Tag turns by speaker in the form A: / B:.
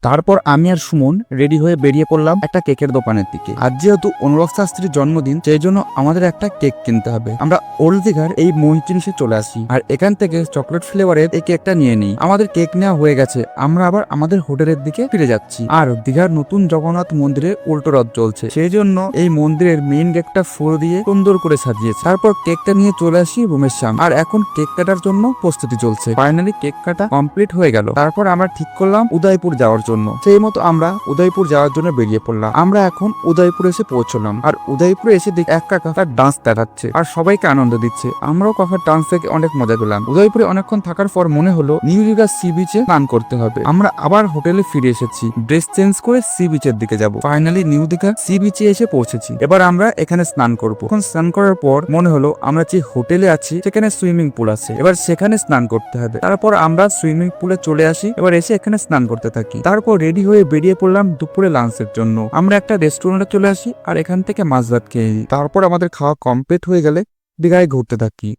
A: তারপর আমি আর সুমন রেডি হয়ে বেরিয়ে পড়লাম একটা কেকের দোকানের দিকে। আজ যেহেতু অনুরাগ শাস্ত্রীর জন্মদিন, সেই জন্য আমাদের একটা কেক কিনতে হবে। আমরা ওল্ড দীঘার এই মহিজিনিসে চলে আসি আর এখান থেকে চকলেট ফ্লেভারের এই কেকটা নিয়ে নিই। আমাদের কেক নেওয়া হয়ে গেছে, আমরা আবার আমাদের হোটেলের দিকে ফিরে যাচ্ছি। আর দীঘার নতুন জগন্নাথ মন্দিরে উল্টো রথ চলছে, সেই জন্য এই মন্দিরের মেইন গেটটা ফুল দিয়ে সুন্দর করে সাজিয়েছে। তারপর কেকটা নিয়ে চলে আসি রুমের সামনে, আর এখন কেক কাটার জন্য প্রস্তুতি চলছে। ফাইনালি কেক কাটা কমপ্লিট হয়ে গেল। তারপর আমরা ঠিক করলাম উদয়পুর যাওয়ার জন্য। সেই মতো আমরা উদয়পুর যাওয়ার জন্য বেরিয়ে পড়লাম। আমরা এখন উদয়পুর এসে পৌঁছলাম, আর উদয়পুরে এসে দেখি এক কাকা তার ডান্স দেখাচ্ছে আর সবাইকে আনন্দ দিচ্ছে। আমরাও কাকার ডান্স থেকে অনেক মজা পেলাম। উদয়পুরে অনেকক্ষণ থাকার পর মনে হলো নিউ দীঘা সি বিচে স্নান করতে হবে। আমরা আবার হোটেলে ফিরে এসেছি, ড্রেস চেঞ্জ করে সি বিচের দিকে যাব। ফাইনালি নিউ দীঘা সি বিচে এসে পৌঁছেছি। এবার আমরা এখানে স্নান করবো। এখন স্নান করার পর মনে হলো আমরা যে হোটেলে আছি সেখানে সুইমিং পুল আছে, এবার সেখানে স্নান করতে হবে। তারপর আমরা সুইমিং পুলে চলে আসি, এবার এসে এখানে স্নান করতে থাকি। তারপর রেডি হয়ে বেরিয়ে পড়লাম দুপুরে লাঞ্চের জন্য। আমরা একটা রেস্টুরেন্টে চলে আসি আর এখান থেকে মাছ ভাত খেয়ে নিই। তারপর আমাদের খাওয়া কমপ্লিট হয়ে গেলে দীঘায় ঘুরতে থাকি।